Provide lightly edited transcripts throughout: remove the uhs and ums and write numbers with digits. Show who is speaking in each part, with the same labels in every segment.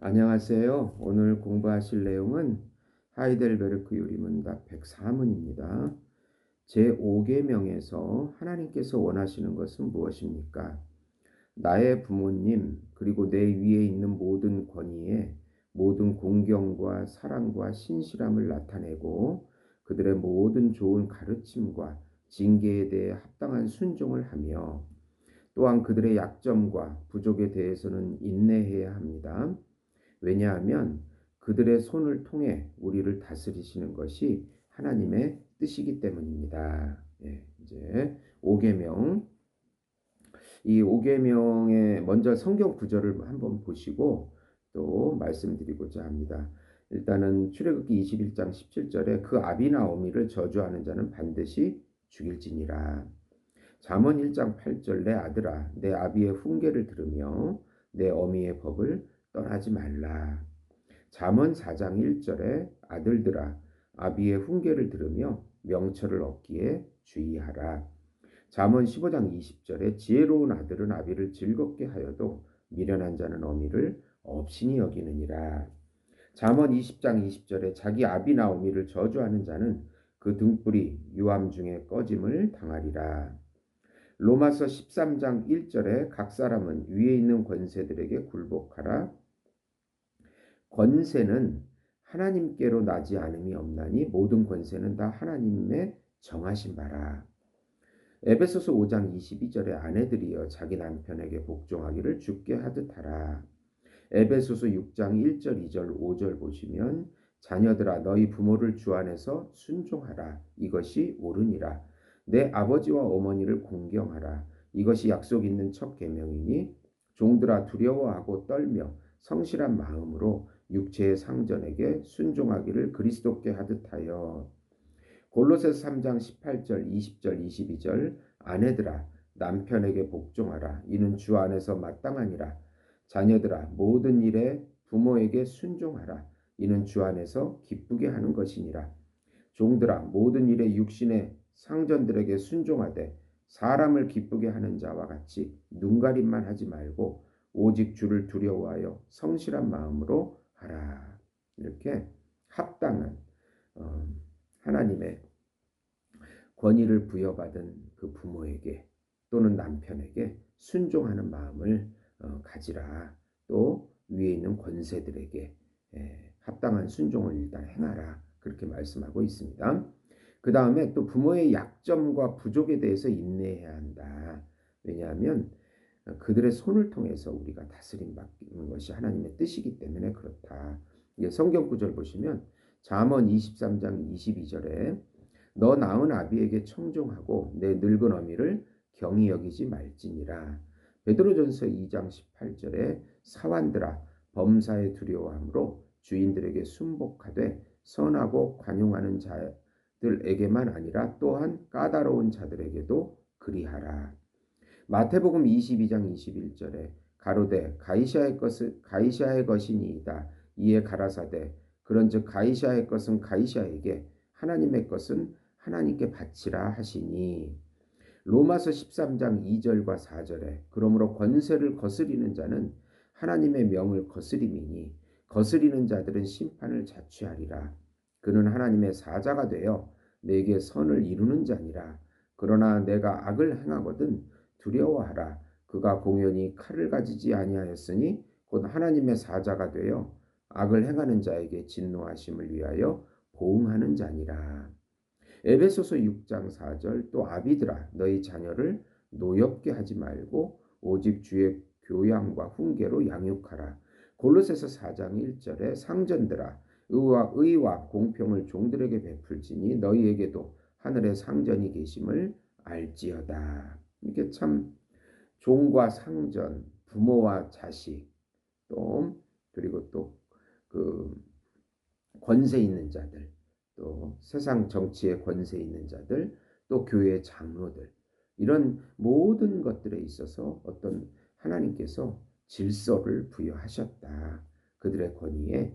Speaker 1: 안녕하세요. 오늘 공부하실 내용은 하이델베르크 요리문답 104문입니다. 제5계명에서 하나님께서 원하시는 것은 무엇입니까? 나의 부모님 그리고 내 위에 있는 모든 권위에 모든 공경과 사랑과 신실함을 나타내고 그들의 모든 좋은 가르침과 징계에 대해 합당한 순종을 하며 또한 그들의 약점과 부족에 대해서는 인내해야 합니다. 왜냐하면 그들의 손을 통해 우리를 다스리시는 것이 하나님의 뜻이기 때문입니다. 이제 5계명. 이 5계명의 먼저 성경 구절을 한번 보시고 또 말씀드리고자 합니다. 일단은 출애굽기 21장 17절에 그 아비나오미를 저주하는 자는 반드시 죽일지니라. 잠언 1장 8절 내 아들아 내 아비의 훈계를 들으며 내 어미의 법을 떠나지 말라. 잠언 4장 1절에 아들들아 아비의 훈계를 들으며 명철을 얻기에 주의하라. 잠언 15장 20절에 지혜로운 아들은 아비를 즐겁게 하여도 미련한 자는 어미를 업신이 여기느니라. 잠언 20장 20절에 자기 아비 나오미를 저주하는 자는 그 등불이 유암 중에 꺼짐을 당하리라. 로마서 13장 1절에 각 사람은 위에 있는 권세들에게 굴복하라. 권세는 하나님께로 나지 않음이 없나니 모든 권세는 다 하나님의 정하신 바라. 에베소서 5장 22절에 아내들이여 자기 남편에게 복종하기를 주께 하듯 하라. 에베소서 6장 1절 2절 5절 보시면 자녀들아 너희 부모를 주 안에서 순종하라. 이것이 옳으니라. 내 아버지와 어머니를 공경하라. 이것이 약속 있는 첫 계명이니 종들아 두려워하고 떨며 성실한 마음으로 육체의 상전에게 순종하기를 그리스도께 하듯 하여. 골로새서 3장 18절 20절 22절 아내들아 남편에게 복종하라. 이는 주 안에서 마땅하니라. 자녀들아 모든 일에 부모에게 순종하라. 이는 주 안에서 기쁘게 하는 것이니라. 종들아 모든 일에 육신의 상전들에게 순종하되 사람을 기쁘게 하는 자와 같이 눈가림만 하지 말고 오직 주를 두려워하여 성실한 마음으로 하라. 이렇게 합당한 하나님의 권위를 부여받은 그 부모에게 또는 남편에게 순종하는 마음을 가지라. 또 위에 있는 권세들에게 합당한 순종을 일단 행하라. 그렇게 말씀하고 있습니다. 그 다음에 또 부모의 약점과 부족에 대해서 인내해야 한다. 왜냐하면 그들의 손을 통해서 우리가 다스림 받는 것이 하나님의 뜻이기 때문에 그렇다. 성경 구절 보시면 잠언 23장 22절에 너 낳은 아비에게 청종하고 내 늙은 어미를 경히 여기지 말지니라. 베드로전서 2장 18절에 사환들아 범사에 두려워함으로 주인들에게 순복하되 선하고 관용하는 자들에게만 아니라 또한 까다로운 자들에게도 그리하라. 마태복음 22장 21절에 가로되 가이사의 것이니이다. 이에 가라사대 그런즉 가이사의 것은 가이사에게 하나님의 것은 하나님께 바치라 하시니. 로마서 13장 2절과 4절에 그러므로 권세를 거스리는 자는 하나님의 명을 거스림이니 거스리는 자들은 심판을 자취하리라. 그는 하나님의 사자가 되어 내게 선을 이루는 자니라. 그러나 내가 악을 행하거든 두려워하라. 그가 공연히 칼을 가지지 아니하였으니 곧 하나님의 사자가 되어 악을 행하는 자에게 진노하심을 위하여 보응하는 자니라. 에베소서 6장 4절 또 아비들아 너희 자녀를 노엽게 하지 말고 오직 주의 교양과 훈계로 양육하라. 골로새서 4장 1절에 상전들아 의와 공평을 종들에게 베풀지니 너희에게도 하늘의 상전이 계심을 알지어다. 이게 참 종과 상전, 부모와 자식, 또 그리고 또 그 권세 있는 자들, 또 세상 정치에 권세 있는 자들, 또 교회 장로들, 이런 모든 것들에 있어서 어떤 하나님께서 질서를 부여하셨다. 그들의 권위에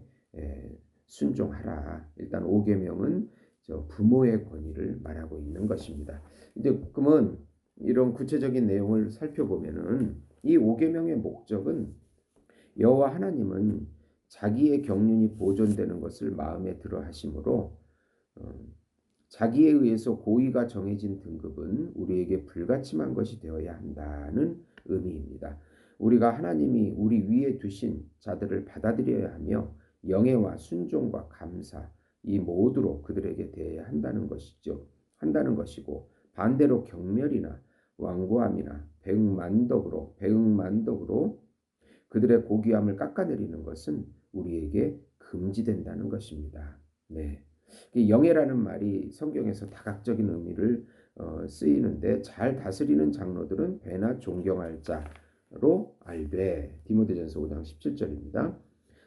Speaker 1: 순종하라. 일단 5계명은 부모의 권위를 말하고 있는 것입니다. 이제 그러면 이런 구체적인 내용을 살펴보면은 이 5계명의 목적은 여호와 하나님은 자기의 경륜이 보존되는 것을 마음에 들어 하심으로 어, 자기에 의해서 고의가 정해진 등급은 우리에게 불가침한 것이 되어야 한다는 의미입니다. 우리가 하나님이 우리 위에 두신 자들을 받아들여야 하며 영예와 순종과 감사 이 모두로 그들에게 대해야 한다는 것이죠. 한다는 것이고 반대로 경멸이나 완고함이나 배응만덕으로 그들의 고귀함을 깎아내리는 것은 우리에게 금지된다는 것입니다. 네. 영예라는 말이 성경에서 다각적인 의미를 쓰이는데 잘 다스리는 장로들은 배나 존경할 자로 알되 디모데전서 5장 17절입니다.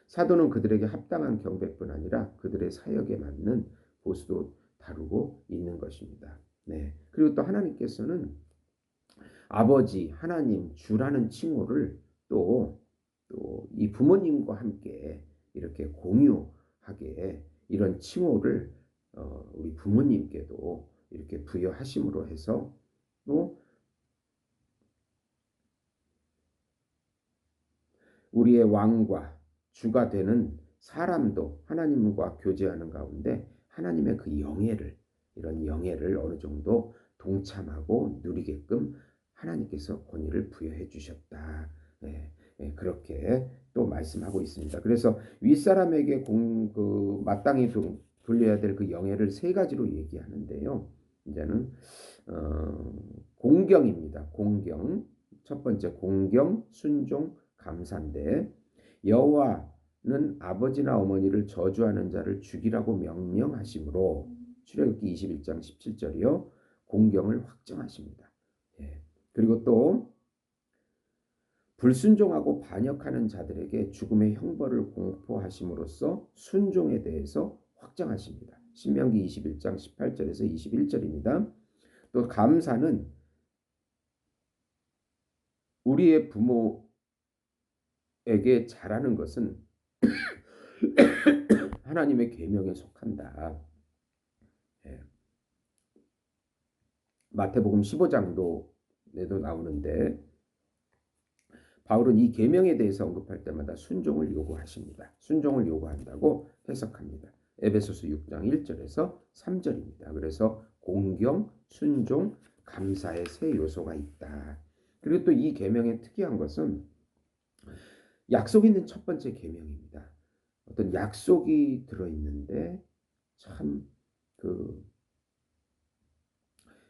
Speaker 1: 사도는 그들에게 합당한 경배뿐 아니라 그들의 사역에 맞는 보수도 다루고 있는 것입니다. 네. 그리고 또 하나님께서는 아버지, 하나님, 주라는 칭호를 또 이 부모님과 함께 이렇게 공유하게 이런 칭호를 우리 부모님께도 이렇게 부여하심으로 해서 또 우리의 왕과 주가 되는 사람도 하나님과 교제하는 가운데 하나님의 그 영예를 이런 영예를 어느 정도 동참하고 누리게끔 하나님께서 권위를 부여해 주셨다. 예, 그렇게 또 말씀하고 있습니다. 그래서 윗사람에게 마땅히 돌려야 될 그 영예를 세 가지로 얘기하는데요. 이제는 공경입니다. 공경. 첫 번째 공경, 순종, 감사인데 여호와는 아버지나 어머니를 저주하는 자를 죽이라고 명령하심으로 출애굽기 21장 17절이요. 공경을 확정하십니다. 예. 그리고 또 불순종하고 반역하는 자들에게 죽음의 형벌을 공포하심으로써 순종에 대해서 확정하십니다. 신명기 21장 18절에서 21절입니다. 또 감사는 우리의 부모에게 잘하는 것은 하나님의 계명에 속한다. 예. 마태복음 15장도 내도 나오는데 바울은 이 계명에 대해서 언급할 때마다 순종을 요구하십니다. 순종을 요구한다고 해석합니다. 에베소서 6장 1절에서 3절입니다. 그래서 공경, 순종, 감사의 세 요소가 있다. 그리고 또 이 계명의 특이한 것은 약속 있는 첫 번째 계명입니다. 어떤 약속이 들어있는데 참 그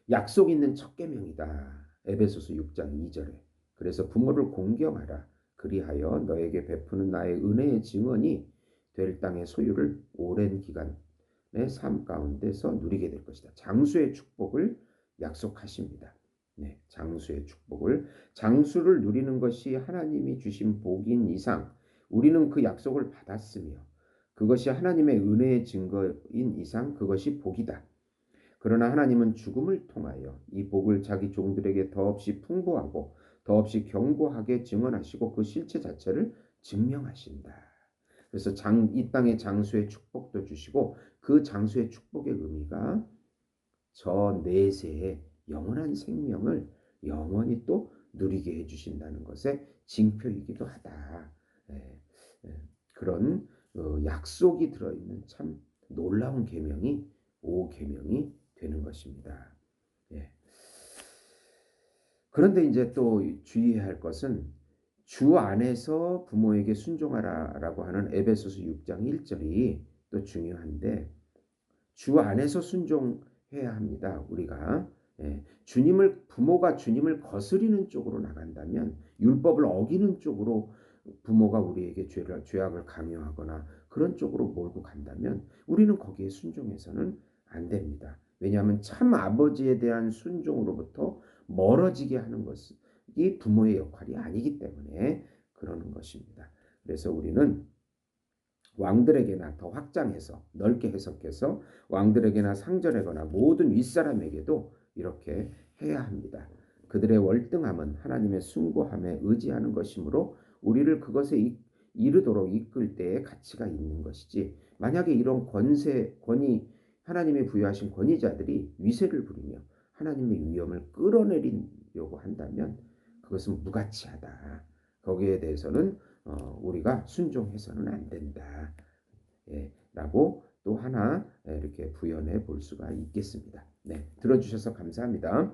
Speaker 1: 약속 있는 첫 계명이다. 에베소서 6장 2절에 그래서 부모를 공경하라. 그리하여 너에게 베푸는 나의 은혜의 증언이 될 땅의 소유를 오랜 기간의 삶 가운데서 누리게 될 것이다. 장수의 축복을 약속하십니다. 네, 장수의 축복을 장수를 누리는 것이 하나님이 주신 복인 이상 우리는 그 약속을 받았으며 그것이 하나님의 은혜의 증거인 이상 그것이 복이다. 그러나 하나님은 죽음을 통하여 이 복을 자기 종들에게 더없이 풍부하고 더없이 견고하게 증언하시고 그 실체 자체를 증명하신다. 그래서 이 땅의 장수의 축복도 주시고 그 장수의 축복의 의미가 저 내세의 영원한 생명을 영원히 또 누리게 해주신다는 것의 징표이기도 하다. 예, 그런 약속이 들어있는 참 놀라운 계명이 오계명이 되는 것입니다. 예. 그런데 이제 또 주의해야 할 것은 주 안에서 부모에게 순종하라라고 하는 에베소서 6장 1절이 또 중요한데 주 안에서 순종해야 합니다. 우리가 부모가 주님을 거스리는 쪽으로 나간다면 율법을 어기는 쪽으로 부모가 우리에게 죄악을 강요하거나 그런 쪽으로 몰고 간다면 우리는 거기에 순종해서는 안 됩니다. 왜냐하면 참 아버지에 대한 순종으로부터 멀어지게 하는 것이 부모의 역할이 아니기 때문에 그러는 것입니다. 그래서 우리는 왕들에게나 더 확장해서 넓게 해석해서 왕들에게나 상전하거나 모든 윗사람에게도 이렇게 해야 합니다. 그들의 월등함은 하나님의 숭고함에 의지하는 것이므로 우리를 그것에 이르도록 이끌 때에 가치가 있는 것이지 만약에 이런 권위 하나님이 부여하신 권위자들이 위세를 부리며 하나님의 위엄을 끌어내리려고 한다면 그것은 무가치하다. 거기에 대해서는 우리가 순종해서는 안 된다. 예, 라고 또 하나 이렇게 부연해 볼 수가 있겠습니다. 네, 들어주셔서 감사합니다.